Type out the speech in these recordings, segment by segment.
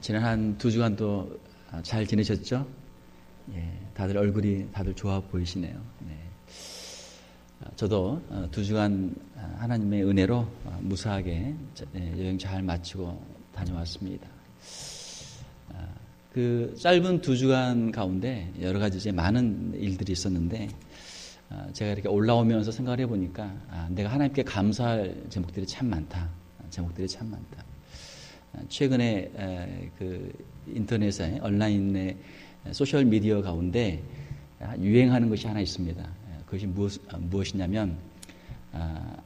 지난 한 2주간도 잘 지내셨죠? 예, 다들 얼굴이 다들 좋아 보이시네요. 네. 저도 2주간 하나님의 은혜로 무사하게 여행 잘 마치고 다녀왔습니다. 그 짧은 2주간 가운데 여러 가지 이제 많은 일들이 있었는데 제가 이렇게 올라오면서 생각을 해보니까 내가 하나님께 감사할 제목들이 참 많다. 최근에 그 인터넷에 온라인의 소셜 미디어 가운데 유행하는 것이 하나 있습니다. 그것이 무엇이냐면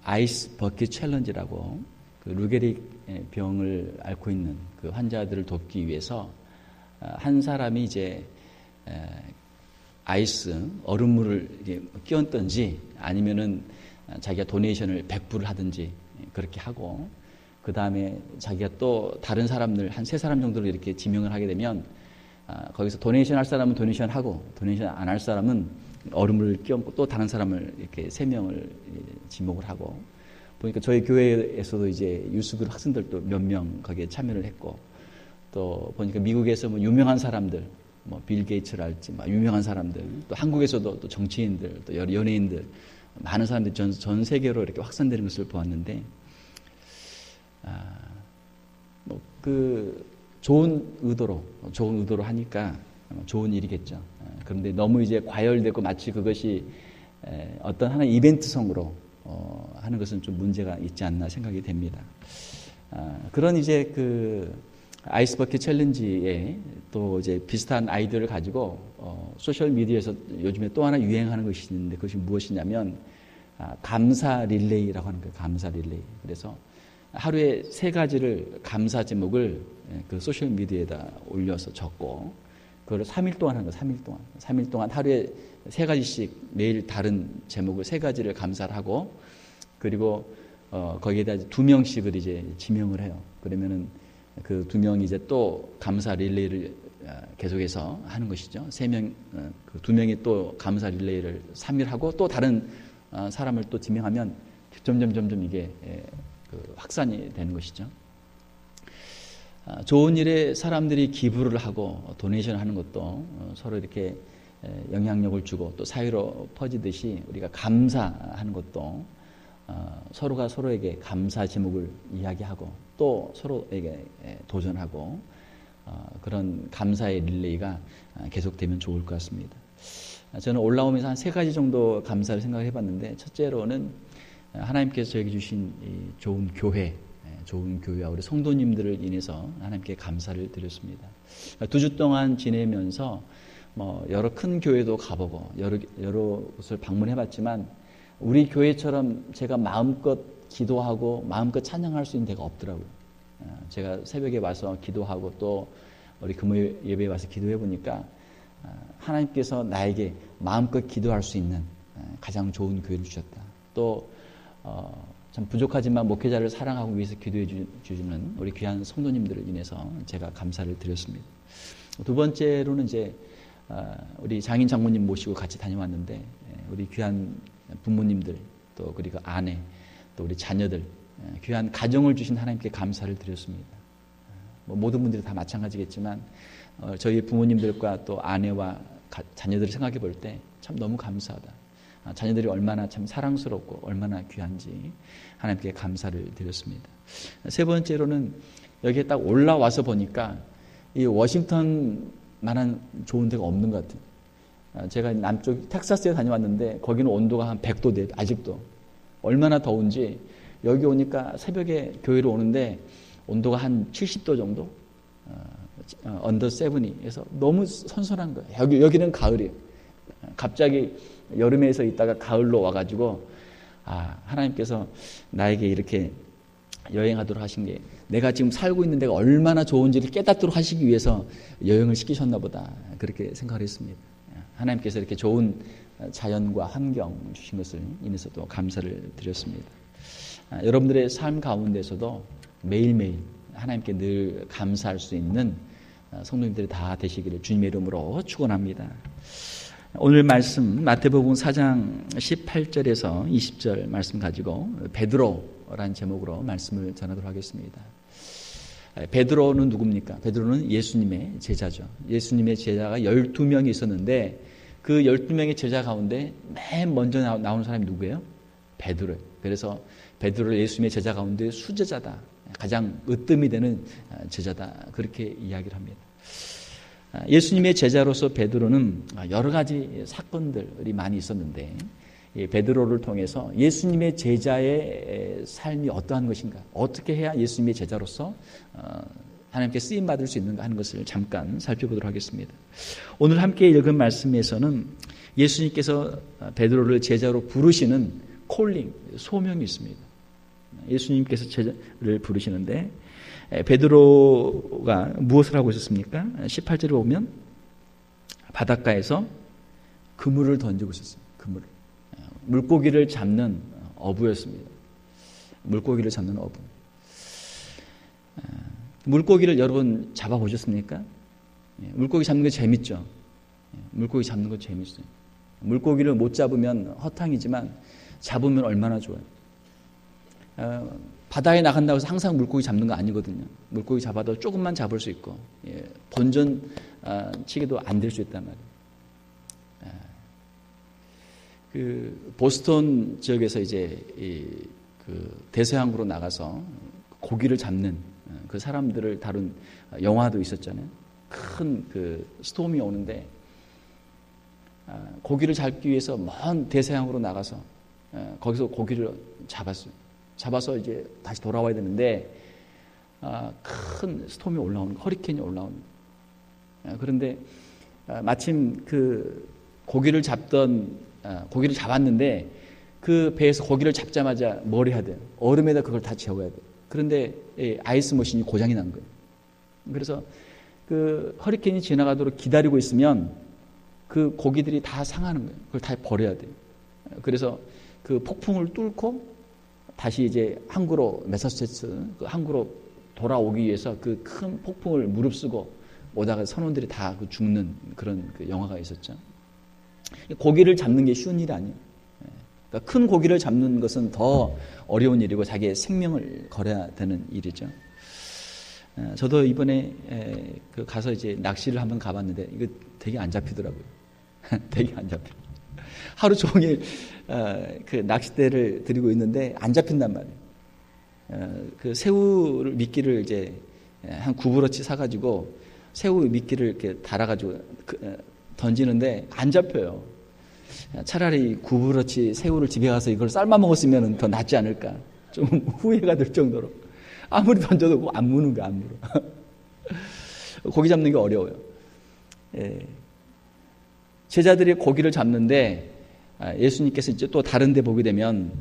아이스 버킷 챌린지라고 그 루게릭 병을 앓고 있는 그 환자들을 돕기 위해서 한 사람이 이제 아이스 얼음물을 끼얹든지 아니면은 자기가 도네이션을 100불을 하든지 그렇게 하고 그 다음에 자기가 또 다른 사람들 한 3사람 정도를 이렇게 지명을 하게 되면 거기서 도네이션 할 사람은 도네이션 하고 도네이션 안 할 사람은 얼음을 끼얹고 또 다른 사람을 이렇게 3명을 지목을 하고 보니까 저희 교회에서도 이제 유스그룹 학생들도 몇 명 거기에 참여를 했고 또 보니까 미국에서 뭐 유명한 사람들 뭐 빌 게이츠랄지 뭐 유명한 사람들 또 한국에서도 또 정치인들 또 연예인들 많은 사람들이 전 세계로 이렇게 확산되는 것을 보았는데 뭐 그 좋은 의도로 하니까 좋은 일이겠죠. 그런데 너무 이제 과열되고 마치 그것이 어떤 하나의 이벤트성으로 하는 것은 좀 문제가 있지 않나 생각이 됩니다. 그런 이제 그 아이스버킷 챌린지에 또 이제 비슷한 아이디어를 가지고 소셜 미디어에서 요즘에 또 하나 유행하는 것이 있는데 그것이 무엇이냐면 감사 릴레이라고 하는 거예요. 감사 릴레이. 그래서 하루에 3가지를 감사 제목을 그 소셜 미디어에다 올려서 적고 그걸 3일 동안 하는 거예요. 3일 동안 하루에 3가지씩 매일 다른 제목을 3가지를 감사를 하고 그리고 거기에다 2명씩을 이제 지명을 해요. 그러면은 그 2명이 이제 또 감사 릴레이를 계속해서 하는 것이죠. 3명, 그 2명이 또 감사 릴레이를 3일 하고 또 다른 사람을 또 지명하면 점점 이게 그 확산이 되는 것이죠. 좋은 일에 사람들이 기부를 하고 도네이션을 하는 것도 서로 이렇게 영향력을 주고 또 사회로 퍼지듯이 우리가 감사하는 것도 서로가 서로에게 감사 제목을 이야기하고 또 서로에게 도전하고 그런 감사의 릴레이가 계속되면 좋을 것 같습니다. 저는 올라오면서 한 3가지 정도 감사를 생각해 봤는데 첫째로는 하나님께서 저에게 주신 이 좋은 교회와 우리 성도님들을 인해서 하나님께 감사를 드렸습니다. 2주 동안 지내면서 뭐 여러 큰 교회도 가보고 여러 곳을 방문해 봤지만 우리 교회처럼 제가 마음껏 기도하고 마음껏 찬양할 수 있는 데가 없더라고요. 제가 새벽에 와서 기도하고 또 우리 금요일 예배에 와서 기도해 보니까 하나님께서 나에게 마음껏 기도할 수 있는 가장 좋은 교회를 주셨다. 또 참 부족하지만 목회자를 사랑하고 위해서 기도해 주시는 우리 귀한 성도님들을 인해서 제가 감사를 드렸습니다. 2번째로는 이제 우리 장인 장모님 모시고 같이 다녀왔는데 우리 귀한 부모님들 또 그리고 아내 또 우리 자녀들 귀한 가정을 주신 하나님께 감사를 드렸습니다. 뭐 모든 분들이 다 마찬가지겠지만 저희 부모님들과 또 아내와 자녀들을 생각해 볼 때 참 너무 감사하다. 자녀들이 얼마나 참 사랑스럽고 얼마나 귀한지 하나님께 감사를 드렸습니다. 3번째로는 여기에 딱 올라와서 보니까 이 워싱턴만한 좋은 데가 없는 것 같아요. 제가 남쪽 텍사스에 다녀왔는데 거기는 온도가 한 100도 돼 아직도 얼마나 더운지 여기 오니까 새벽에 교회로 오는데 온도가 한 70도 정도 언더 70에서 너무 선선한 거예요. 여기는 가을이에요. 갑자기 여름에서 있다가 가을로 와가지고 하나님께서 나에게 이렇게 여행하도록 하신 게 내가 지금 살고 있는 데가 얼마나 좋은지를 깨닫도록 하시기 위해서 여행을 시키셨나 보다 그렇게 생각을 했습니다. 하나님께서 이렇게 좋은 자연과 환경 주신 것을 인해서도 감사를 드렸습니다. 여러분들의 삶 가운데서도 매일매일 하나님께 늘 감사할 수 있는 성도님들이 다 되시기를 주님의 이름으로 축원합니다. 오늘 말씀 마태복음 4장 18절에서 20절 말씀 가지고 베드로라는 제목으로 말씀을 전하도록 하겠습니다. 베드로는 누굽니까? 베드로는 예수님의 제자죠. 예수님의 제자가 12명이 있었는데 그 12명의 제자 가운데 맨 먼저 나오는 사람이 누구예요? 베드로예요. 그래서 베드로를 예수님의 제자 가운데 수제자다. 가장 으뜸이 되는 제자다. 그렇게 이야기를 합니다. 예수님의 제자로서 베드로는 여러 가지 사건들이 많이 있었는데 베드로를 통해서 예수님의 제자의 삶이 어떠한 것인가, 어떻게 해야 예수님의 제자로서 하나님께 쓰임받을 수 있는가 하는 것을 잠깐 살펴보도록 하겠습니다. 오늘 함께 읽은 말씀에서는 예수님께서 베드로를 제자로 부르시는 콜링, 소명이 있습니다. 예수님께서 제자를 부르시는데 베드로가 무엇을 하고 있었습니까? 18절에 보면 바닷가에서 그물을 던지고 있었어요. 그물을. 물고기를 잡는 어부였습니다. 물고기를 잡는 어부. 물고기를 여러분 잡아보셨습니까? 물고기 잡는 거 재밌죠? 물고기 잡는 거 재밌어요. 물고기를 못 잡으면 허탕이지만 잡으면 얼마나 좋아요. 바다에 나간다고 해서 항상 물고기 잡는 거 아니거든요. 물고기 잡아도 조금만 잡을 수 있고 본전 치기도 안 될 수 있단 말이에요. 그 보스턴 지역에서 이제 그 대서양으로 나가서 고기를 잡는 그 사람들을 다룬 영화도 있었잖아요. 큰 그 스톰이 오는데 고기를 잡기 위해서 먼 대서양으로 나가서 거기서 고기를 잡았어요. 잡아서 이제 다시 돌아와야 되는데 큰 스톰이 올라오는, 허리케인이 올라오는. 그런데 마침 그 고기를 잡았는데 그 배에서 고기를 잡자마자 뭘 해야 돼요? 얼음에다 그걸 다 재워야 돼요. 그런데 아이스 머신이 고장이 난 거예요. 그래서 그 허리케인이 지나가도록 기다리고 있으면 그 고기들이 다 상하는 거예요. 그걸 다 버려야 돼요. 그래서 그 폭풍을 뚫고 다시 이제 항구로, 매사추세츠 그 항구로 돌아오기 위해서 그 큰 폭풍을 무릅쓰고 오다가 선원들이 다 죽는 그런 그 영화가 있었죠. 고기를 잡는 게 쉬운 일이 아니에요. 그러니까 큰 고기를 잡는 것은 더 어려운 일이고 자기의 생명을 걸어야 되는 일이죠. 저도 이번에 그 가서 이제 낚시를 한번 가봤는데 이거 되게 안 잡히더라고요. 되게 안 잡혀. 하루 종일 그 낚싯대를 들이고 있는데 안 잡힌단 말이에요. 그 새우 미끼를 이제 한 9브러치 사가지고 새우 미끼를 이렇게 달아가지고 던지는데 안 잡혀요. 차라리 9브러치 새우를 집에 가서 이걸 삶아 먹었으면 더 낫지 않을까. 좀 후회가 될 정도로. 아무리 던져도 안 무는 거야, 안 물어. 고기 잡는 게 어려워요. 제자들이 고기를 잡는데 예수님께서 이제 또 다른 데 보게 되면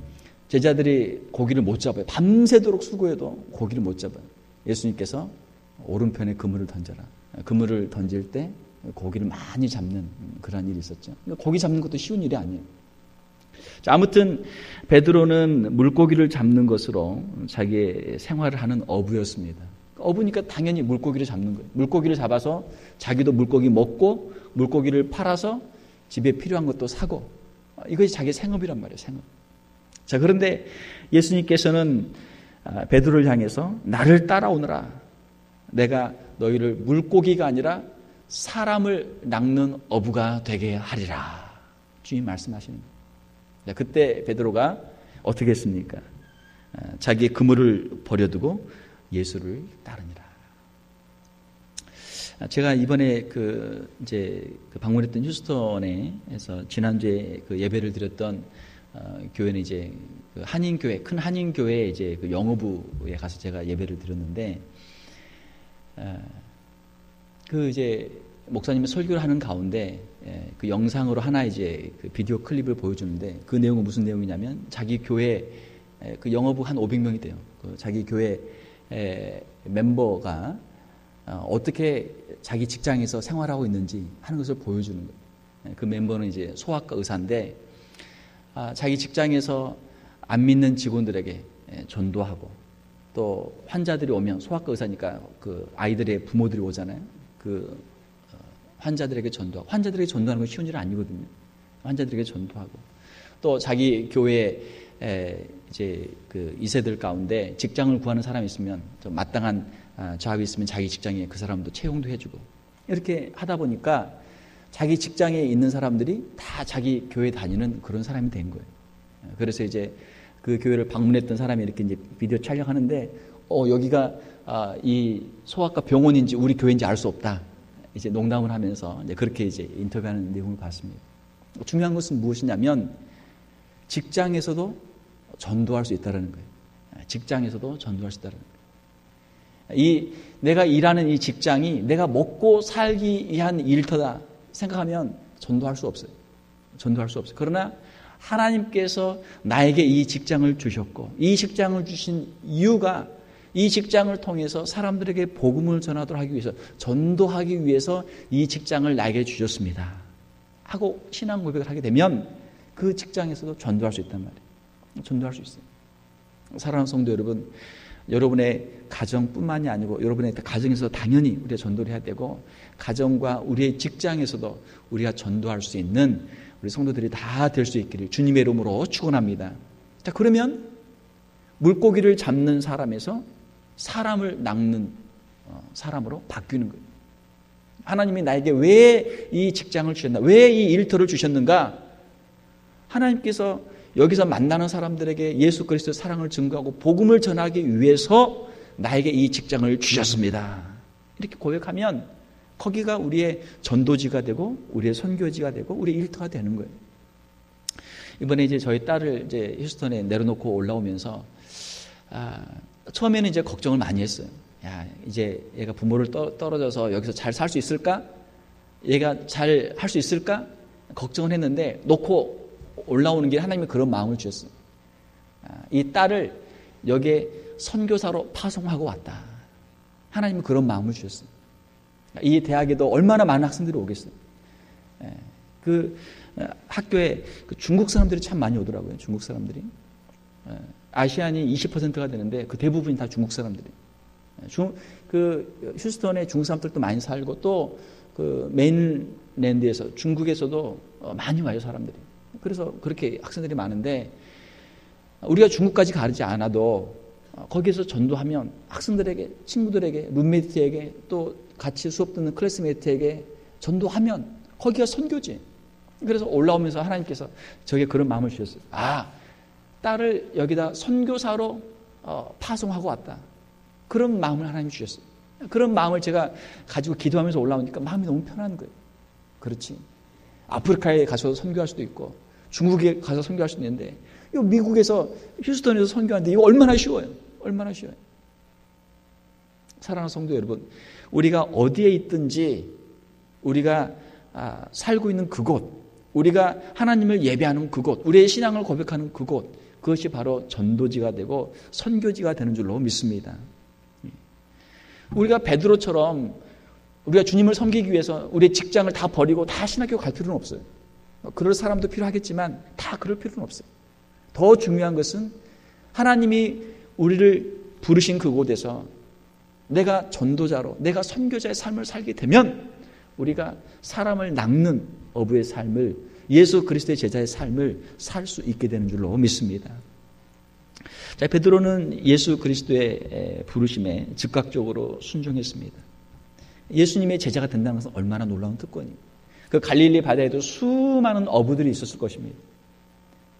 제자들이 고기를 못 잡아요. 밤새도록 수고해도 고기를 못 잡아요. 예수님께서 오른편에 그물을 던져라. 그물을 던질 때 고기를 많이 잡는 그런 일이 있었죠. 고기 잡는 것도 쉬운 일이 아니에요. 자, 아무튼 베드로는 물고기를 잡는 것으로 자기의 생활을 하는 어부였습니다. 어부니까 당연히 물고기를 잡는 거예요. 물고기를 잡아서 자기도 물고기 먹고 물고기를 팔아서 집에 필요한 것도 사고, 이것이 자기의 생업이란 말이에요. 생업. 자, 그런데 예수님께서는 베드로를 향해서 나를 따라오너라. 내가 너희를 물고기가 아니라 사람을 낚는 어부가 되게 하리라. 주님 말씀하시는 거예요. 자, 그때 베드로가 어떻게 했습니까? 자기의 그물을 버려두고 예수를 따르니라. 제가 이번에 이제 방문했던 휴스턴에서 지난주에 그 예배를 드렸던 교회는 이제 그 한인교회, 큰 한인교회 이제 그 영어부에 가서 제가 예배를 드렸는데, 그 이제 목사님이 설교를 하는 가운데 그 영상으로 하나 이제 그 비디오 클립을 보여주는데, 그 내용은 무슨 내용이냐면 자기 교회 그 영어부 한 500명이 돼요. 그 자기 교회 멤버가 어떻게 자기 직장에서 생활하고 있는지 하는 것을 보여주는 거예요. 그 멤버는 이제 소아과 의사인데 자기 직장에서 안 믿는 직원들에게 전도하고, 또 환자들이 오면 소아과 의사니까 그 아이들의 부모들이 오잖아요. 그 환자들에게 전도하고, 환자들에게 전도하는 건 쉬운 일 아니거든요. 환자들에게 전도하고, 또 자기 교회 이제 그 2세들 가운데 직장을 구하는 사람이 있으면 좀 마땅한 잡이 있으면 자기 직장에 그 사람도 채용도 해주고 이렇게 하다 보니까 자기 직장에 있는 사람들이 다 자기 교회 다니는 그런 사람이 된 거예요. 그래서 이제 그 교회를 방문했던 사람이 이렇게 이제 비디오 촬영하는데 여기가 이 소아과 병원인지 우리 교회인지 알 수 없다. 이제 농담을 하면서 이제 그렇게 이제 인터뷰하는 내용을 봤습니다. 중요한 것은 무엇이냐면 직장에서도 전도할 수 있다는 거예요. 직장에서도 전도할 수 있다는 거예요. 내가 일하는 이 직장이 내가 먹고 살기 위한 일터다 생각하면 전도할 수 없어요. 전도할 수 없어요. 그러나 하나님께서 나에게 이 직장을 주셨고 이 직장을 주신 이유가 이 직장을 통해서 사람들에게 복음을 전하도록 하기 위해서 전도하기 위해서 이 직장을 나에게 주셨습니다 하고 신앙 고백을 하게 되면 그 직장에서도 전도할 수 있단 말이에요. 전도할 수 있어요. 사랑하는 성도 여러분, 여러분의 가정뿐만이 아니고 여러분의 가정에서 당연히 우리가 전도를 해야 되고 가정과 우리의 직장에서도 우리가 전도할 수 있는 우리 성도들이 다 될 수 있기를 주님의 이름으로 축원합니다. 자, 그러면 물고기를 잡는 사람에서 사람을 낚는 사람으로 바뀌는 거예요. 하나님이 나에게 왜 이 직장을 주셨나? 왜 이 일터를 주셨는가? 하나님께서 여기서 만나는 사람들에게 예수 그리스도의 사랑을 증거하고 복음을 전하기 위해서 나에게 이 직장을 주셨습니다. 이렇게 고백하면 거기가 우리의 전도지가 되고 우리의 선교지가 되고 우리의 일터가 되는 거예요. 이번에 이제 저희 딸을 이제 휴스턴에 내려놓고 올라오면서 처음에는 이제 걱정을 많이 했어요. 야, 이제 얘가 부모를 떨어져서 여기서 잘 살 수 있을까? 얘가 잘 할 수 있을까? 걱정을 했는데 놓고 올라오는 길에 하나님이 그런 마음을 주셨어요. 이 딸을 여기에 선교사로 파송하고 왔다. 하나님이 그런 마음을 주셨어요. 이 대학에도 얼마나 많은 학생들이 오겠어요. 그 학교에 중국 사람들이 참 많이 오더라고요. 중국 사람들이. 아시안이 20%가 되는데 그 대부분이 다 중국 사람들이에요. 그 휴스턴에 중국 사람들도 많이 살고 또 그 메인랜드에서 중국에서도 많이 와요, 사람들이. 그래서 그렇게 학생들이 많은데 우리가 중국까지 가지 않아도 거기에서 전도하면 학생들에게, 친구들에게, 룸메이트에게 또 같이 수업 듣는 클래스메이트에게 전도하면 거기가 선교지. 그래서 올라오면서 하나님께서 저에게 그런 마음을 주셨어요. 딸을 여기다 선교사로 파송하고 왔다. 그런 마음을 하나님이 주셨어요. 그런 마음을 제가 가지고 기도하면서 올라오니까 마음이 너무 편한 거예요. 그렇지. 아프리카에 가서 선교할 수도 있고 중국에 가서 선교할 수도 있는데 이 미국에서 휴스턴에서 선교하는데 이거 얼마나 쉬워요. 얼마나 쉬워요. 사랑하는 성도 여러분, 우리가 어디에 있든지 우리가 살고 있는 그곳, 우리가 하나님을 예배하는 그곳, 우리의 신앙을 고백하는 그곳, 그것이 바로 전도지가 되고 선교지가 되는 줄로 믿습니다. 우리가 베드로처럼 우리가 주님을 섬기기 위해서 우리의 직장을 다 버리고 다 신학교 갈 필요는 없어요. 그럴 사람도 필요하겠지만 다 그럴 필요는 없어요. 더 중요한 것은 하나님이 우리를 부르신 그곳에서 내가 전도자로, 내가 선교자의 삶을 살게 되면 우리가 사람을 낚는 어부의 삶을, 예수 그리스도의 제자의 삶을 살 수 있게 되는 줄로 믿습니다. 자, 베드로는 예수 그리스도의 부르심에 즉각적으로 순종했습니다. 예수님의 제자가 된다는 것은 얼마나 놀라운 특권이에요. 그 갈릴리 바다에도 수많은 어부들이 있었을 것입니다.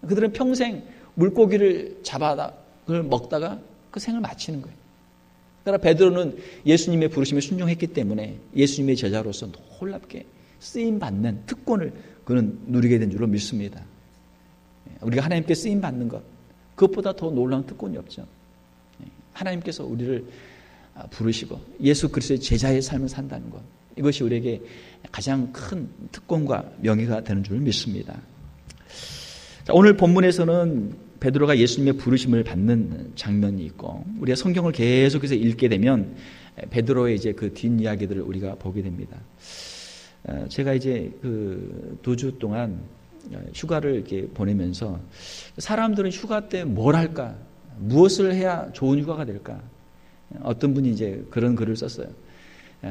그들은 평생 물고기를 그걸 먹다가 그 생을 마치는 거예요. 그러나 베드로는 예수님의 부르심에 순종했기 때문에 예수님의 제자로서 놀랍게 쓰임받는 특권을 그는 누리게 된 줄로 믿습니다. 우리가 하나님께 쓰임받는 것, 그것보다 더 놀라운 특권이 없죠. 하나님께서 우리를 부르시고 예수 그리스도의 제자의 삶을 산다는 것, 이것이 우리에게 가장 큰 특권과 명예가 되는 줄 믿습니다. 자, 오늘 본문에서는 베드로가 예수님의 부르심을 받는 장면이 있고 우리가 성경을 계속해서 읽게 되면 베드로의 이제 그 뒷이야기들을 우리가 보게 됩니다. 제가 이제 그 2주 동안 휴가를 이렇게 보내면서 사람들은 휴가 때 뭘 할까? 무엇을 해야 좋은 휴가가 될까? 어떤 분이 이제 그런 글을 썼어요.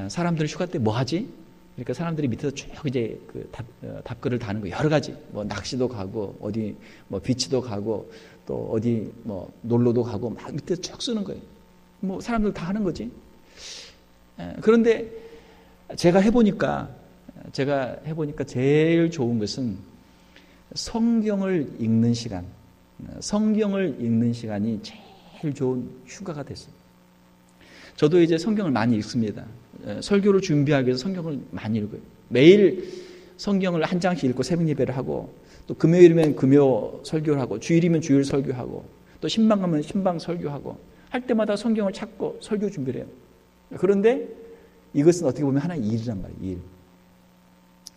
사람들은 휴가 때 뭐 하지? 그러니까 사람들이 밑에서 쭉 이제 그 답글을 다는 거 여러 가지, 뭐 낚시도 가고 어디 뭐 비치도 가고 또 어디 뭐 놀러도 가고 막 밑에 쭉 쓰는 거예요. 뭐 사람들 다 하는 거지. 그런데 제가 해보니까 제일 좋은 것은 성경을 읽는 시간, 성경을 읽는 시간이 제일 좋은 휴가가 됐어요. 저도 이제 성경을 많이 읽습니다. 설교를 준비하기 위해서 성경을 많이 읽어요. 매일 성경을 한 장씩 읽고 새벽 예배를 하고, 또 금요일이면 금요 설교를 하고, 주일이면 주일 설교하고, 또 신방 가면 신방 설교하고, 할 때마다 성경을 찾고 설교 준비를 해요. 그런데 이것은 어떻게 보면 하나의 일이란 말이에요. 일.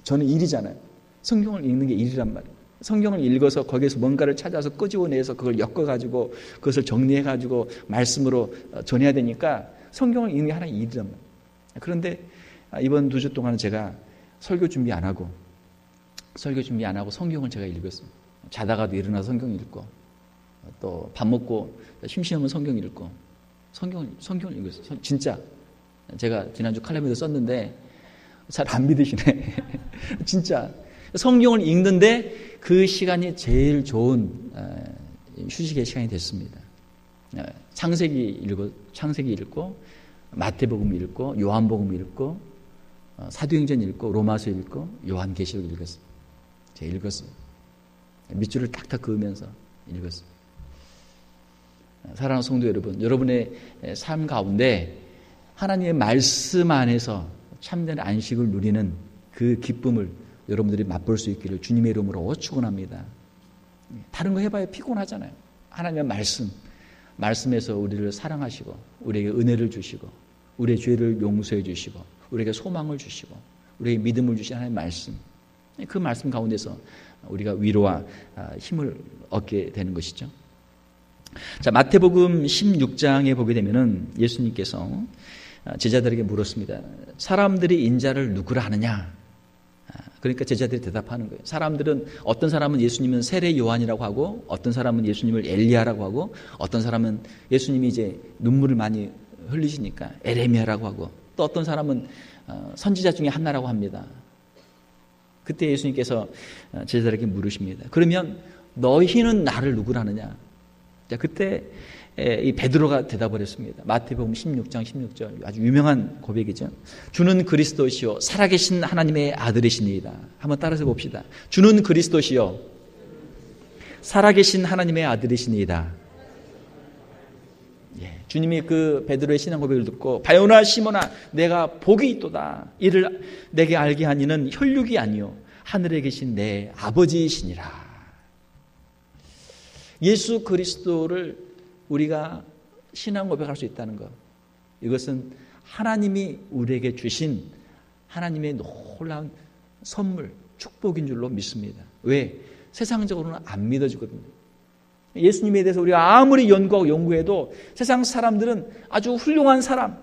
저는 일이잖아요. 성경을 읽는 게 일이란 말이에요. 성경을 읽어서 거기에서 뭔가를 찾아서 끄집어내서 그걸 엮어가지고 그것을 정리해가지고 말씀으로 전해야 되니까 성경을 읽는 게 하나의 일이란 말이에요. 그런데 이번 2주 동안은 제가 설교 준비 안 하고 성경을 제가 읽었어요. 자다가도 일어나서 성경 읽고, 또 밥 먹고 심심하면 성경 읽고, 성경을 읽었어요. 진짜 제가 지난주 칼럼에도 썼는데 잘 안 믿으시네. 진짜 성경을 읽는데 그 시간이 제일 좋은 휴식의 시간이 됐습니다. 창세기 읽고, 마태복음 읽고, 요한복음 읽고, 사도행전 읽고, 로마서 읽고, 요한계시록 읽었어요. 제가 읽었어요. 밑줄을 탁탁 그으면서 읽었어요. 사랑하는 성도 여러분, 여러분의 삶 가운데 하나님의 말씀 안에서 참된 안식을 누리는 그 기쁨을 여러분들이 맛볼 수 있기를 주님의 이름으로 축원합니다. 다른 거 해봐야 피곤하잖아요. 하나님의 말씀에서 우리를 사랑하시고, 우리에게 은혜를 주시고, 우리의 죄를 용서해 주시고, 우리에게 소망을 주시고, 우리에게 믿음을 주신 하나님의 말씀, 그 말씀 가운데서 우리가 위로와 힘을 얻게 되는 것이죠. 자, 마태복음 16장에 보게 되면은 예수님께서 제자들에게 물었습니다. 사람들이 인자를 누구라 하느냐? 그러니까 제자들이 대답하는 거예요. 어떤 사람은 예수님은 세례 요한이라고 하고, 어떤 사람은 예수님을 엘리야라고 하고, 어떤 사람은 예수님이 이제 눈물을 많이 흘리시니까 에레미야라고 하고, 또 어떤 사람은 선지자 중에 하나라고 합니다. 그때 예수님께서 제자들에게 물으십니다. 그러면 너희는 나를 누구라느냐? 자, 그때 이 베드로가 대답을 했습니다. 마태복음 16장 16절, 아주 유명한 고백이죠. 주는 그리스도시요 살아계신 하나님의 아들이시니이다. 한번 따라서 봅시다. 주는 그리스도시요 살아계신 하나님의 아들이시니이다. 주님이 그 베드로의 신앙 고백을 듣고, 바요나 시몬아 내가 복이 있도다. 이를 내게 알게 한 이는 혈육이 아니요 하늘에 계신 내 아버지이시니라. 예수 그리스도를 우리가 신앙 고백할 수 있다는 것, 이것은 하나님이 우리에게 주신 하나님의 놀라운 선물, 축복인 줄로 믿습니다. 왜? 세상적으로는 안 믿어지거든요. 예수님에 대해서 우리가 아무리 연구하고 연구해도 세상 사람들은 아주 훌륭한 사람,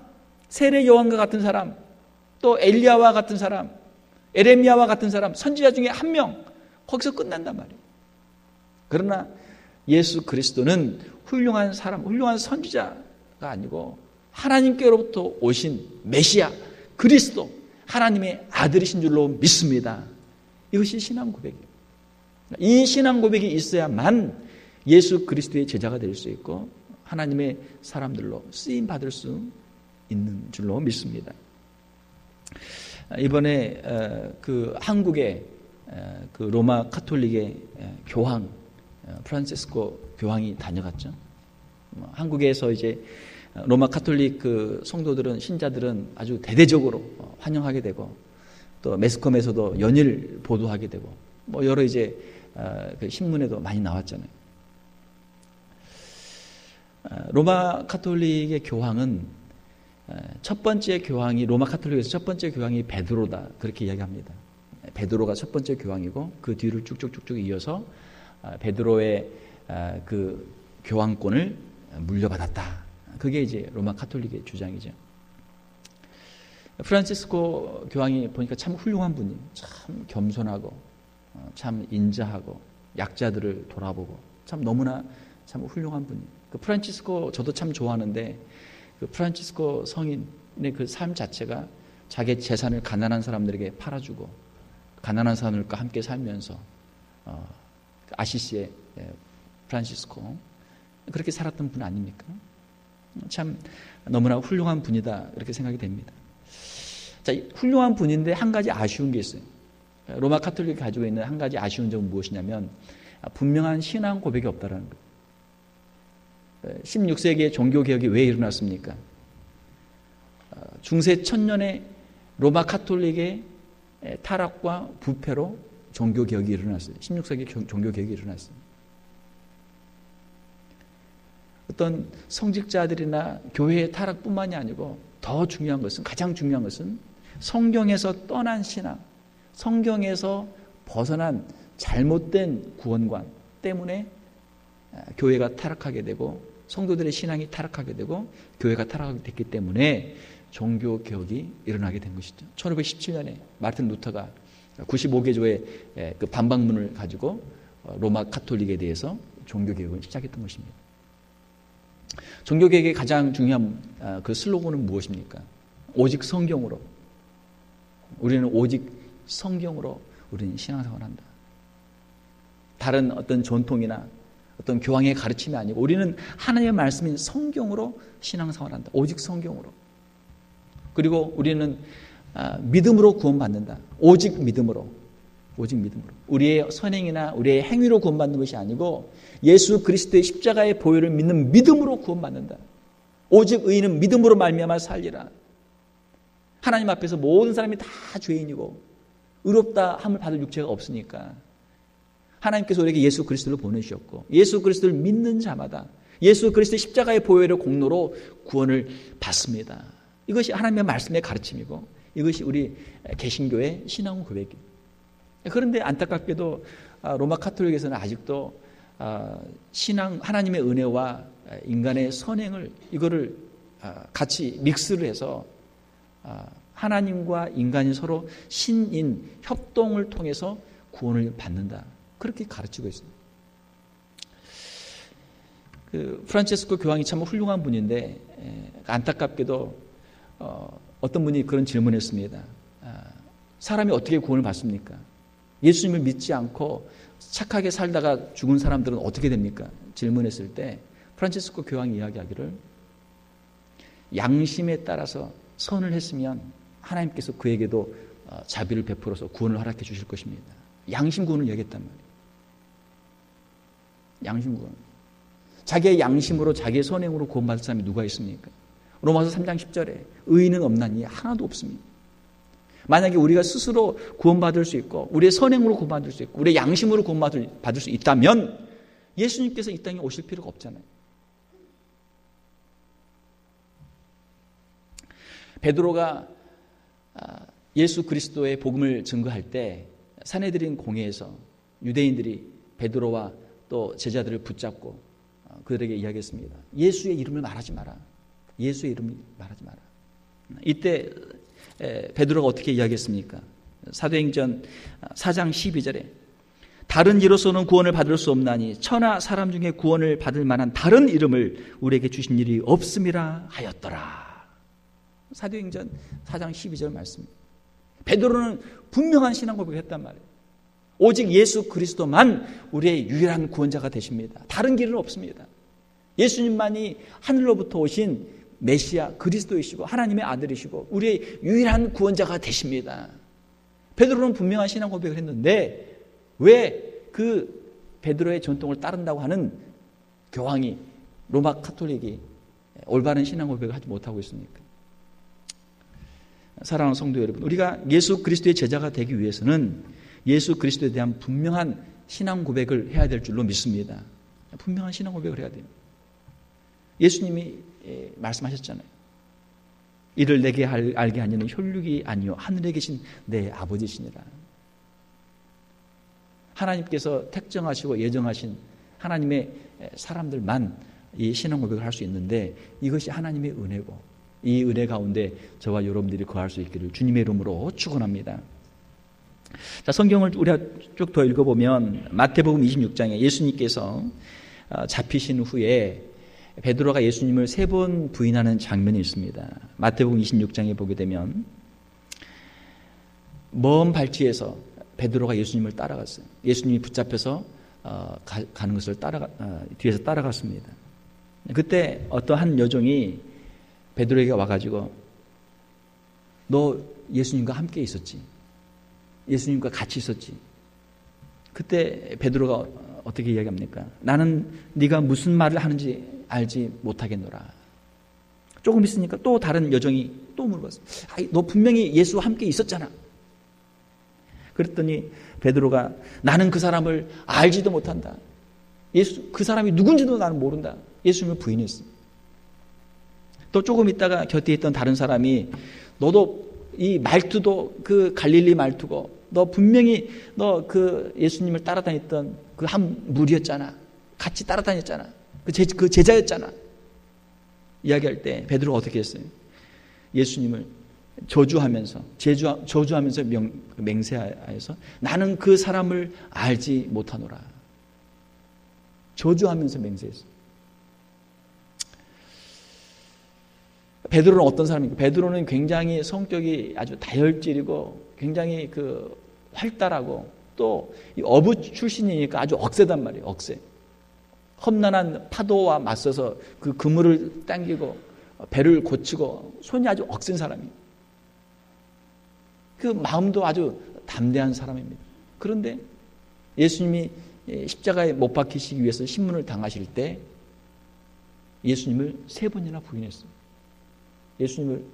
세례 요한과 같은 사람, 또 엘리야와 같은 사람, 에레미야와 같은 사람, 선지자 중에 한 명, 거기서 끝난단 말이에요. 그러나 예수 그리스도는 훌륭한 사람, 훌륭한 선지자가 아니고 하나님께로부터 오신 메시아, 그리스도, 하나님의 아들이신 줄로 믿습니다. 이것이 신앙 고백이에요. 이 신앙 고백이 있어야만 예수 그리스도의 제자가 될 수 있고 하나님의 사람들로 쓰임 받을 수 있는 줄로 믿습니다. 이번에 그 한국의 그 로마 카톨릭의 교황 프란치스코 교황이 다녀갔죠. 한국에서 이제 로마 카톨릭 그 성도들은, 신자들은 아주 대대적으로 환영하게 되고, 또 매스컴에서도 연일 보도하게 되고, 뭐 여러 이제 그 신문에도 많이 나왔잖아요. 로마 카톨릭의 교황은 첫 번째 교황이, 로마 카톨릭에서 첫 번째 교황이 베드로다, 그렇게 이야기합니다. 베드로가 첫 번째 교황이고 그 뒤를 쭉쭉쭉쭉 이어서 베드로의 그 교황권을 물려받았다. 그게 이제 로마 카톨릭의 주장이죠. 프란치스코 교황이 보니까 참 훌륭한 분이, 참 겸손하고 참 인자하고 약자들을 돌아보고 참 너무나 참 훌륭한 분이. 그 프란치스코 저도 참 좋아하는데, 그 프란치스코 성인의 그 삶 자체가 자기 재산을 가난한 사람들에게 팔아주고 가난한 사람들과 함께 살면서 아시시의 프란치스코, 그렇게 살았던 분 아닙니까? 참 너무나 훌륭한 분이다 이렇게 생각이 됩니다. 자, 훌륭한 분인데 한 가지 아쉬운 게 있어요. 로마 카톨릭이 가지고 있는 한 가지 아쉬운 점은 무엇이냐면 분명한 신앙 고백이 없다는 거예요. 16세기의 종교개혁이 왜 일어났습니까? 중세 천년의 로마 카톨릭의 타락과 부패로 종교개혁이 일어났어요. 16세기 종교개혁이 일어났어요. 어떤 성직자들이나 교회의 타락뿐만이 아니고 더 중요한 것은, 가장 중요한 것은 성경에서 떠난 신앙, 성경에서 벗어난 잘못된 구원관 때문에 교회가 타락하게 되고 성도들의 신앙이 타락하게 되고 교회가 타락하게 됐기 때문에 종교개혁이 일어나게 된 것이죠. 1517년에 마르틴 루터가 95개 교회의 그 반박문을 가지고 로마 카톨릭에 대해서 종교개혁을 시작했던 것입니다. 종교개혁의 가장 중요한 그 슬로건은 무엇입니까? 오직 성경으로. 우리는 오직 성경으로 우리는 신앙생활을 한다. 다른 어떤 전통이나 어떤 교황의 가르침이 아니고 우리는 하나님의 말씀인 성경으로 신앙생활을 한다. 오직 성경으로. 그리고 우리는 믿음으로 구원받는다. 오직 믿음으로. 오직 믿음으로. 우리의 선행이나 우리의 행위로 구원받는 것이 아니고 예수 그리스도의 십자가의 보혈을 믿는 믿음으로 구원받는다. 오직 의인은 믿음으로 말미암아 살리라. 하나님 앞에서 모든 사람이 다 죄인이고 의롭다 함을 받을 육체가 없으니까 하나님께서 우리에게 예수 그리스도를 보내주셨고 예수 그리스도를 믿는 자마다 예수 그리스도의 십자가의 보혈의 공로로 구원을 받습니다. 이것이 하나님의 말씀의 가르침이고 이것이 우리 개신교의 신앙 고백입니다. 그런데 안타깝게도 로마 카톨릭에서는 아직도 신앙, 하나님의 은혜와 인간의 선행을 이거를 같이 믹스를 해서 하나님과 인간이 서로 신인 협동을 통해서 구원을 받는다. 그렇게 가르치고 있습니다. 그 프란체스코 교황이 참 훌륭한 분인데 안타깝게도 어떤 분이 그런 질문했습니다. 사람이 어떻게 구원을 받습니까? 예수님을 믿지 않고 착하게 살다가 죽은 사람들은 어떻게 됩니까? 질문했을 때 프란체스코 교황이 이야기하기를 양심에 따라서 선을 했으면 하나님께서 그에게도 자비를 베풀어서 구원을 허락해 주실 것입니다. 양심 구원을 얘기했단 말이에요. 양심 구원. 자기의 양심으로 자기의 선행으로 구원받을 사람이 누가 있습니까? 로마서 3장 10절에 의인은 없나니 하나도 없습니다. 만약에 우리가 스스로 구원받을 수 있고 우리의 선행으로 구원받을 수 있고 우리의 양심으로 구원받을 수 있다면 예수님께서 이 땅에 오실 필요가 없잖아요. 베드로가 예수 그리스도의 복음을 증거할 때 산헤드린 공회에서 유대인들이 베드로와 또 제자들을 붙잡고 그들에게 이야기했습니다. 예수의 이름을 말하지 마라. 예수의 이름을 말하지 마라. 이때 베드로가 어떻게 이야기했습니까? 사도행전 4장 12절에 다른 이로서는 구원을 받을 수 없나니 천하 사람 중에 구원을 받을 만한 다른 이름을 우리에게 주신 일이 없음이라 하였더라. 사도행전 4장 12절 말씀입니다. 베드로는 분명한 신앙 고백을 했단 말이에요. 오직 예수 그리스도만 우리의 유일한 구원자가 되십니다. 다른 길은 없습니다. 예수님만이 하늘로부터 오신 메시아 그리스도이시고 하나님의 아들이시고 우리의 유일한 구원자가 되십니다. 베드로는 분명한 신앙 고백을 했는데 왜 그 베드로의 전통을 따른다고 하는 교황이 로마 카톨릭이 올바른 신앙 고백을 하지 못하고 있습니까? 사랑하는 성도 여러분, 우리가 예수 그리스도의 제자가 되기 위해서는 예수 그리스도에 대한 분명한 신앙 고백을 해야 될 줄로 믿습니다. 분명한 신앙 고백을 해야 돼요. 예수님이 말씀하셨잖아요. 이를 내게 알게 하니는 혈육이 아니요 하늘에 계신 내 아버지시니라. 하나님께서 택정하시고 예정하신 하나님의 사람들만 이 신앙 고백을 할 수 있는데 이것이 하나님의 은혜고 이 은혜 가운데 저와 여러분들이 거할 수 있기를 주님의 이름으로 축원합니다. 자, 성경을 우리가 쭉 더 읽어보면 마태복음 26장에 예수님께서 잡히신 후에 베드로가 예수님을 3번 부인하는 장면이 있습니다. 마태복음 26장에 보게 되면 먼 발치에서 베드로가 예수님을 따라갔어요. 예수님이 붙잡혀서 가는 것을 뒤에서 따라갔습니다. 그때 어떠한 여종이 베드로에게 와가지고 너 예수님과 함께 있었지? 예수님과 같이 있었지? 그때 베드로가 어떻게 이야기합니까? 나는 네가 무슨 말을 하는지 알지 못하겠노라. 조금 있으니까 또 다른 여종이 또 물어봤어. 너 분명히 예수와 함께 있었잖아. 그랬더니 베드로가 나는 그 사람을 알지도 못한다. 그 사람이 누군지도 나는 모른다. 예수님을 부인했어. 또 조금 있다가 곁에 있던 다른 사람이 너도 이 말투도 그 갈릴리 말투고 너 분명히 너 그 예수님을 따라다녔던 그 한 무리였잖아. 같이 따라다녔잖아. 그 제자였잖아. 이야기할 때 베드로가 어떻게 했어요? 예수님을 저주하면서 맹세하여서 나는 그 사람을 알지 못하노라. 저주하면서 맹세했어. 베드로는 어떤 사람입니까? 베드로는 굉장히 성격이 아주 다혈질이고 굉장히 그 활달하고 또 어부 출신이니까 아주 억세단 말이에요. 억세. 험난한 파도와 맞서서 그 그물을 당기고 배를 고치고 손이 아주 억센 사람이에요. 그 마음도 아주 담대한 사람입니다. 그런데 예수님이 십자가에 못 박히시기 위해서 신문을 당하실 때 예수님을 3번이나 부인했어요. 예수님을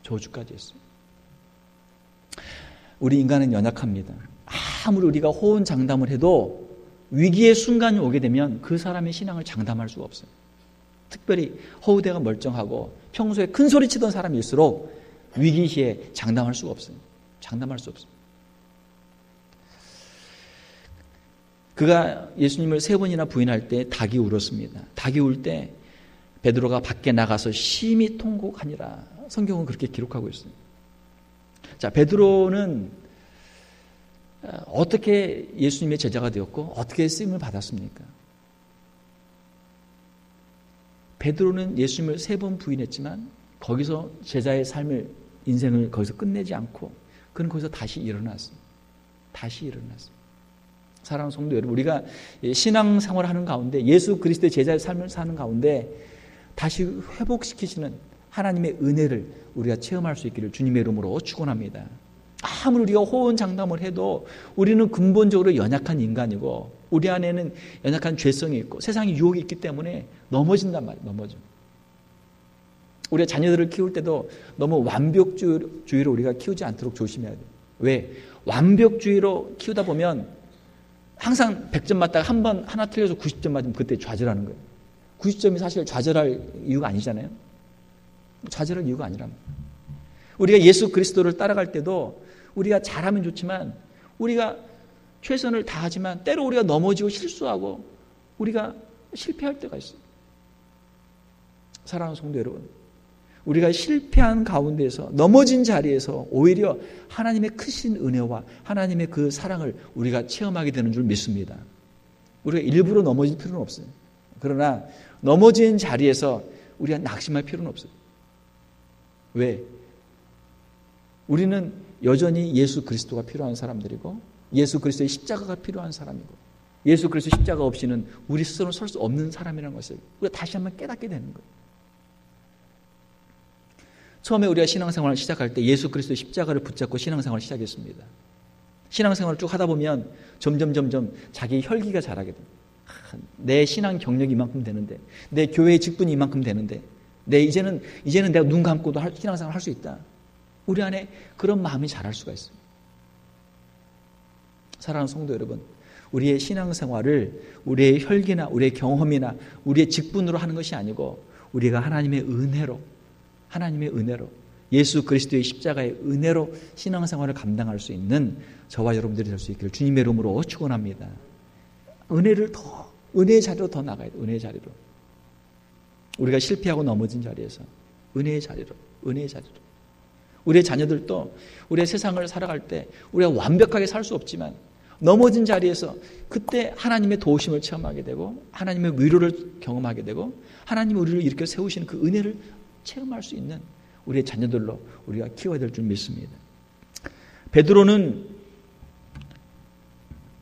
저주까지 했어요. 우리 인간은 연약합니다. 아무리 우리가 호언장담을 해도 위기의 순간이 오게 되면 그 사람의 신앙을 장담할 수가 없어요. 특별히 허우대가 멀쩡하고 평소에 큰 소리 치던 사람일수록 위기 시에 장담할 수가 없어요. 장담할 수 없어요. 그가 예수님을 3번이나 부인할 때 닭이 울었습니다. 닭이 울 때 베드로가 밖에 나가서 심히 통곡하니라. 성경은 그렇게 기록하고 있어요. 자, 베드로는 어떻게 예수님의 제자가 되었고 어떻게 쓰임을 받았습니까? 베드로는 예수님을 3번 부인했지만 거기서 제자의 삶을 인생을 거기서 끝내지 않고 그는 거기서 다시 일어났어요. 다시 일어났어요. 사랑하는 성도 여러분, 우리가 신앙생활을 하는 가운데 예수 그리스도의 제자의 삶을 사는 가운데 다시 회복시키시는 하나님의 은혜를 우리가 체험할 수 있기를 주님의 이름으로 축원합니다. 아무리 우리가 호언장담을 해도 우리는 근본적으로 연약한 인간이고 우리 안에는 연약한 죄성이 있고 세상의 유혹이 있기 때문에 넘어진단 말이에요. 넘어져. 우리가 자녀들을 키울 때도 너무 완벽주의로 우리가 키우지 않도록 조심해야 돼요. 왜? 완벽주의로 키우다 보면 항상 100점 맞다가 하나 틀려서 90점 맞으면 그때 좌절하는 거예요. 90점이 사실 좌절할 이유가 아니잖아요. 좌절할 이유가 아니란 말이에요. 우리가 예수 그리스도를 따라갈 때도 우리가 잘하면 좋지만 우리가 최선을 다하지만 때로 우리가 넘어지고 실수하고 우리가 실패할 때가 있어요. 사랑하는 성도 여러분, 우리가 실패한 가운데서 넘어진 자리에서 오히려 하나님의 크신 은혜와 하나님의 그 사랑을 우리가 체험하게 되는 줄 믿습니다. 우리가 일부러 넘어질 필요는 없어요. 그러나 넘어진 자리에서 우리가 낙심할 필요는 없어요. 왜? 우리는 여전히 예수 그리스도가 필요한 사람들이고 예수 그리스도의 십자가가 필요한 사람이고 예수 그리스도의 십자가 없이는 우리 스스로는 설 수 없는 사람이라는 것을 우리가 다시 한번 깨닫게 되는 거예요. 처음에 우리가 신앙생활을 시작할 때 예수 그리스도의 십자가를 붙잡고 신앙생활을 시작했습니다. 신앙생활을 쭉 하다 보면 점점 자기 혈기가 자라게 돼요. 내 신앙 경력이 이만큼 되는데 내 교회의 직분이 이만큼 되는데 이제는 내가 눈 감고도 신앙생활을 할 수 있다. 우리 안에 그런 마음이 자랄 수가 있어요. 사랑하는 성도 여러분, 우리의 신앙생활을 우리의 혈기나 우리의 경험이나 우리의 직분으로 하는 것이 아니고 우리가 하나님의 은혜로 예수 그리스도의 십자가의 은혜로 신앙생활을 감당할 수 있는 저와 여러분들이 될 수 있기를 주님의 이름으로 축원합니다. 은혜의 자리로 더 나가야 돼요. 은혜의 자리로. 우리가 실패하고 넘어진 자리에서 은혜의 자리로. 우리의 자녀들도 우리의 세상을 살아갈 때 우리가 완벽하게 살 수 없지만 넘어진 자리에서 그때 하나님의 도우심을 체험하게 되고 하나님의 위로를 경험하게 되고 하나님이 우리를 이렇게 세우시는 그 은혜를 체험할 수 있는 우리의 자녀들로 우리가 키워야 될 줄 믿습니다. 베드로는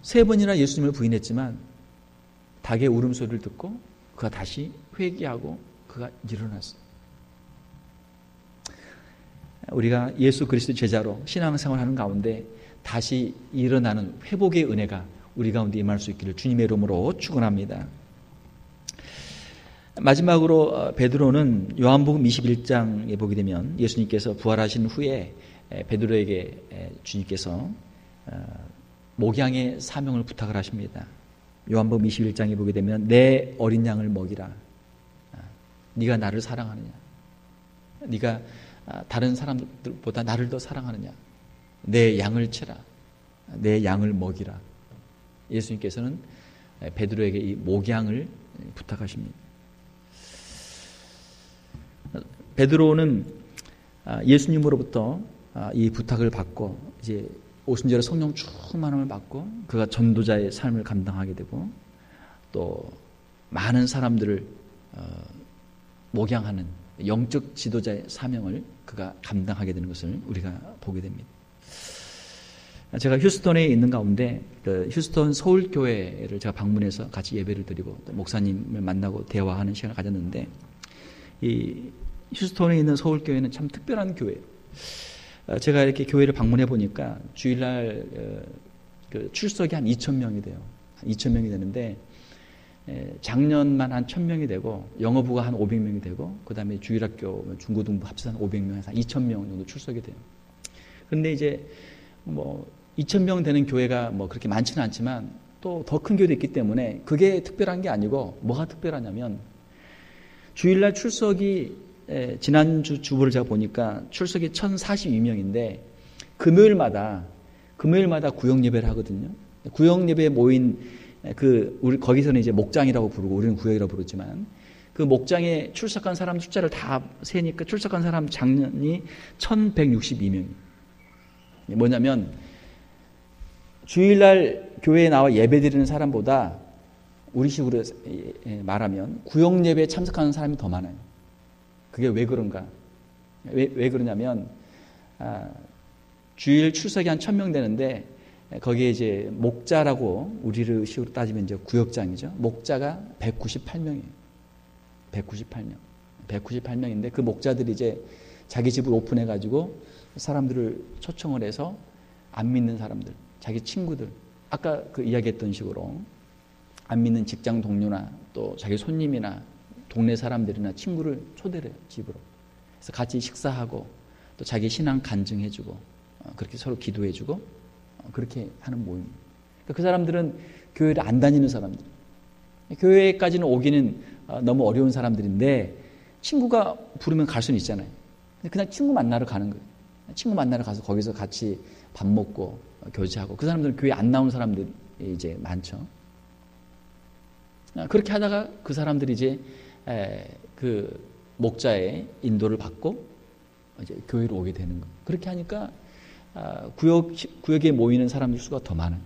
3번이나 예수님을 부인했지만 닭의 울음소리를 듣고 그가 다시 회개하고 그가 일어났어요. 우리가 예수 그리스도 제자로 신앙생활하는 가운데 다시 일어나는 회복의 은혜가 우리 가운데 임할 수 있기를 주님의 이름으로 축원합니다. 마지막으로 베드로는 요한복음 21장에 보게 되면 예수님께서 부활하신 후에 베드로에게 주님께서 목양의 사명을 부탁을 하십니다. 요한복음 21장에 보게 되면 내 어린 양을 먹이라. 네가 나를 사랑하느냐? 네가 다른 사람들보다 나를 더 사랑하느냐? 내 양을 치라. 내 양을 먹이라. 예수님께서는 베드로에게 이 목양을 부탁하십니다. 베드로는 예수님으로부터 이 부탁을 받고 이제 오순절에 성령 충만함을 받고 그가 전도자의 삶을 감당하게 되고 또 많은 사람들을 목양하는 영적 지도자의 사명을 그가 감당하게 되는 것을 우리가 보게 됩니다. 제가 휴스턴에 있는 가운데 그 휴스턴 서울교회를 제가 방문해서 같이 예배를 드리고 또 목사님을 만나고 대화하는 시간을 가졌는데 이 휴스턴에 있는 서울교회는 참 특별한 교회예요. 제가 이렇게 교회를 방문해 보니까 주일날 그 출석이 한 2,000명이 돼요. 2,000명이 되는데 작년만 한 1,000명이 되고 영어부가 한 500명이 되고 그 다음에 주일학교 중고등부 합쳐서 한 500명, 한 2,000명 정도 출석이 돼요. 그런데 이제 뭐 2,000명 되는 교회가 뭐 그렇게 많지는 않지만 또 더 큰 교회도 있기 때문에 그게 특별한 게 아니고 뭐가 특별하냐면 주일날 출석이 지난주 주보를 제가 보니까 출석이 1,042명인데 금요일마다 구역 예배를 하거든요. 구역 예배에 모인 우리 거기서는 이제 목장이라고 부르고 우리는 구역이라고 부르지만 그 목장에 출석한 사람 숫자를 다 세니까 출석한 사람 작년이 1,162명이에요. 뭐냐면 주일날 교회에 나와 예배드리는 사람보다 우리 식으로 말하면 구역 예배에 참석하는 사람이 더 많아요. 그게 왜 그런가? 왜 그러냐면 주일 출석이 한 1,000명 되는데 거기에 이제 목자라고 우리를 식으로 따지면 이제 구역장이죠. 목자가 198명이에요. 198명인데 그 목자들이 이제 자기 집을 오픈해가지고 사람들을 초청을 해서 안 믿는 사람들, 자기 친구들, 아까 그 이야기했던 식으로 안 믿는 직장 동료나 또 자기 손님이나 동네 사람들이나 친구를 초대를 해요, 집으로. 그래서 같이 식사하고 또 자기 신앙 간증해주고 그렇게 서로 기도해주고 그렇게 하는 모임입니다. 그러니까 그 사람들은 교회를 안 다니는 사람들. 교회까지는 오기는 너무 어려운 사람들인데 친구가 부르면 갈 수는 있잖아요. 근데 그냥 친구 만나러 가는 거예요. 친구 만나러 가서 거기서 같이 밥 먹고 교제하고 그 사람들은 교회 안 나온 사람들이 이제 많죠. 그렇게 하다가 그 사람들이 이제 그 목자의 인도를 받고 이제 교회로 오게 되는 거예요. 그렇게 하니까 구역에 모이는 사람들 수가 더 많아요.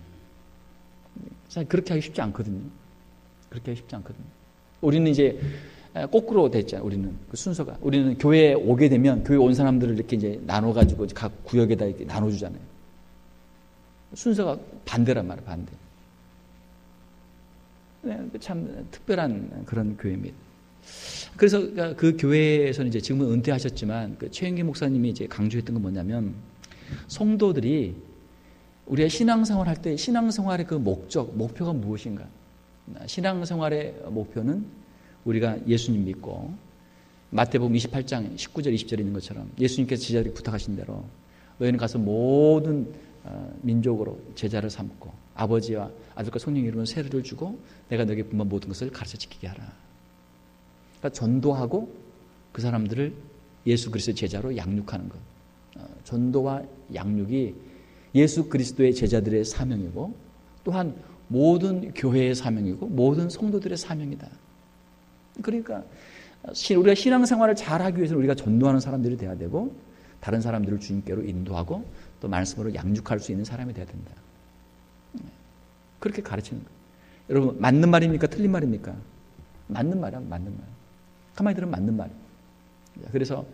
사실 그렇게 하기 쉽지 않거든요. 우리는 이제 거꾸로 됐잖아요. 우리는 그 순서가 우리는 교회에 오게 되면 교회 온 사람들을 이렇게 이제 나눠가지고 각 구역에다 이렇게 나눠주잖아요. 순서가 반대란 말이에요. 반대. 참 특별한 그런 교회입니다. 그래서 그 교회에서는 이제 지금은 은퇴하셨지만 그 최영기 목사님이 이제 강조했던 건 뭐냐면 성도들이 우리가 신앙생활 할 때 신앙생활의 그 목표가 무엇인가? 신앙생활의 목표는 우리가 예수님 믿고 마태복음 28장 19절 20절에 있는 것처럼 예수님께서 제자들에게 부탁하신 대로 너희는 가서 모든 민족으로 제자를 삼고 아버지와 아들과 성령 이름으로 세례를 주고 내가 너에게 분반 모든 것을 가르쳐 지키게 하라. 그러니까 전도하고 그 사람들을 예수 그리스도의 제자로 양육하는 것. 전도와 양육이 예수 그리스도의 제자들의 사명이고 또한 모든 교회의 사명이고 모든 성도들의 사명이다. 그러니까 우리가 신앙생활을 잘하기 위해서는 우리가 전도하는 사람들이 돼야 되고 다른 사람들을 주님께로 인도하고 또 말씀으로 양육할 수 있는 사람이 돼야 된다. 그렇게 가르치는 거예요. 여러분 맞는 말입니까? 틀린 말입니까? 맞는 말이야. 맞는 말. 가만히 들으면 맞는 말이에요. 그래서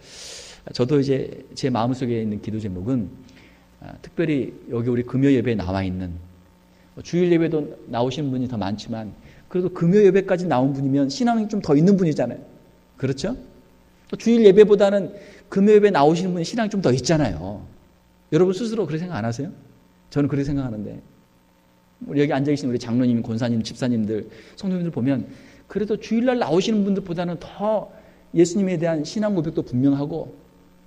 저도 이제 제 마음속에 있는 기도 제목은 특별히 여기 우리 금요 예배에 나와 있는 주일 예배도 나오시는 분이 더 많지만 그래도 금요 예배까지 나온 분이면 신앙이 좀 더 있는 분이잖아요. 그렇죠? 또 주일 예배보다는 금요 예배 나오시는 분이 신앙이 좀 더 있잖아요. 여러분 스스로 그렇게 생각 안 하세요? 저는 그렇게 생각하는데, 우리 여기 앉아계신 우리 장로님, 권사님, 집사님들, 성도님들 보면 그래도 주일날 나오시는 분들보다는 더 예수님에 대한 신앙 고백도 분명하고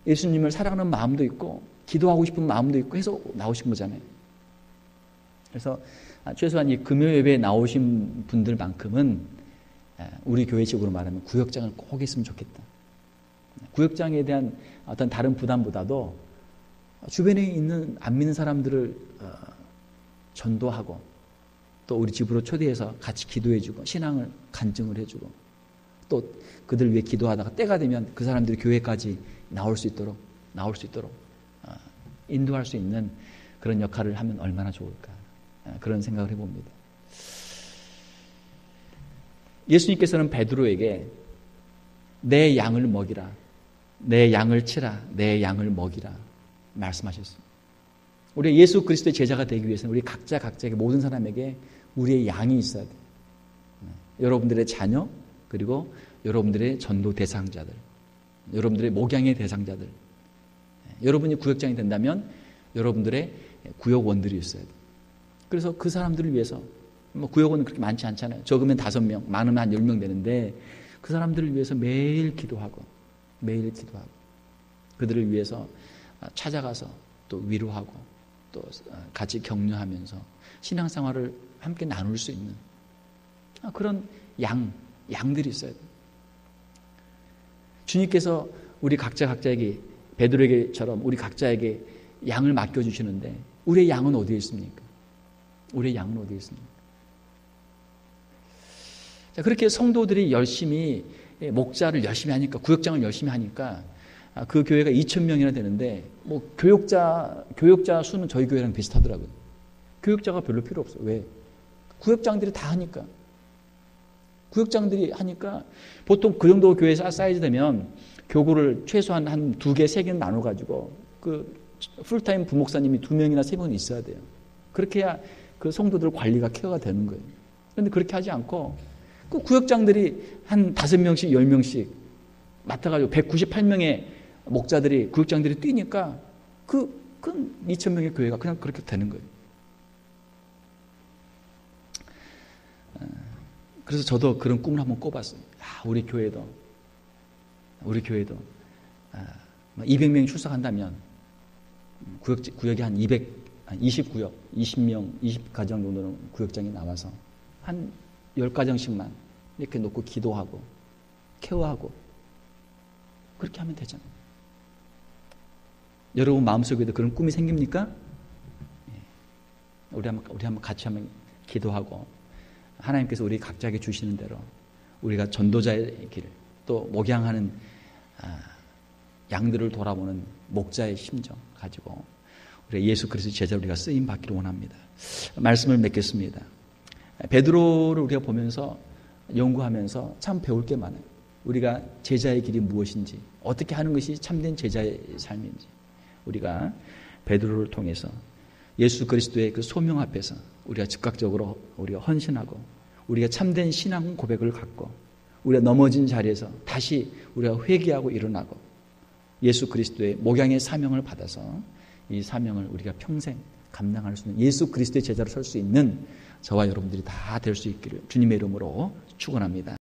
예수님을 사랑하는 마음도 있고 기도하고 싶은 마음도 있고 해서 나오신 거잖아요. 그래서 최소한 이 금요 예배에 나오신 분들만큼은 우리 교회식으로 말하면 구역장을 꼭 했으면 좋겠다. 구역장에 대한 어떤 다른 부담보다도 주변에 있는 안 믿는 사람들을 전도하고 또 우리 집으로 초대해서 같이 기도해주고 신앙을 간증을 해주고 또 그들 위해 기도하다가 때가 되면 그 사람들이 교회까지 나올 수 있도록 인도할 수 있는 그런 역할을 하면 얼마나 좋을까, 그런 생각을 해봅니다. 예수님께서는 베드로에게 내 양을 먹이라, 내 양을 치라, 내 양을 먹이라 말씀하셨습니다. 우리 예수 그리스도의 제자가 되기 위해서는 우리 각자에게 모든 사람에게 우리의 양이 있어야 돼요. 여러분들의 자녀, 그리고 여러분들의 전도 대상자들, 여러분들의 목양의 대상자들, 여러분이 구역장이 된다면 여러분들의 구역원들이 있어야 돼요. 그래서 그 사람들을 위해서, 구역원은 그렇게 많지 않잖아요. 적으면 5명, 많으면 한 10명 되는데 그 사람들을 위해서 매일 기도하고 그들을 위해서 찾아가서 또 위로하고 또 같이 격려하면서 신앙생활을 함께 나눌 수 있는 그런 양들이 있어야 돼요. 주님께서 우리 각자에게 베드로에게처럼 우리 각자에게 양을 맡겨주시는데 우리의 양은 어디에 있습니까? 우리의 양은 어디에 있습니까? 자, 그렇게 성도들이 열심히 목자를 열심히 하니까, 구역장을 열심히 하니까 그 교회가 2,000명이나 되는데 교역자 수는 저희 교회랑 비슷하더라고요. 교역자가 별로 필요 없어요. 왜? 구역장들이 다 하니까. 구역장들이 하니까 보통 그 정도 교회 사이즈 되면 교구를 최소한 한 2개, 3개는 나눠가지고 그 풀타임 부목사님이 2명이나 3명은 있어야 돼요. 그렇게 해야 그 성도들 관리가 케어가 되는 거예요. 그런데 그렇게 하지 않고 그 구역장들이 한 5명씩, 10명씩 맡아가지고 198명의 목자들이, 구역장들이 뛰니까 그 2,000명의 교회가 그냥 그렇게 되는 거예요. 그래서 저도 그런 꿈을 한번 꿔봤어요. 우리 교회도 200명이 출석한다면 구역이 한 20구역, 20명, 20가정 정도는 구역장이 나와서 한 10가정씩만 이렇게 놓고 기도하고 케어하고 그렇게 하면 되잖아요. 여러분 마음속에도 그런 꿈이 생깁니까? 우리 한번 같이 한번 기도하고 하나님께서 우리 각자에게 주시는 대로 우리가 전도자의 길, 또 목양하는 양들을 돌아보는 목자의 심정 가지고 우리 예수 그리스도의 제자로 우리가 쓰임 받기를 원합니다. 말씀을 맺겠습니다. 베드로를 우리가 보면서 연구하면서 참 배울 게 많아요. 우리가 제자의 길이 무엇인지, 어떻게 하는 것이 참된 제자의 삶인지, 우리가 베드로를 통해서 예수 그리스도의 그 소명 앞에서 우리가 즉각적으로 우리가 헌신하고 우리가 참된 신앙 고백을 갖고 우리가 넘어진 자리에서 다시 우리가 회개하고 일어나고 예수 그리스도의 목양의 사명을 받아서 이 사명을 우리가 평생 감당할 수 있는 예수 그리스도의 제자로 설 수 있는 저와 여러분들이 다 될 수 있기를 주님의 이름으로 축원합니다.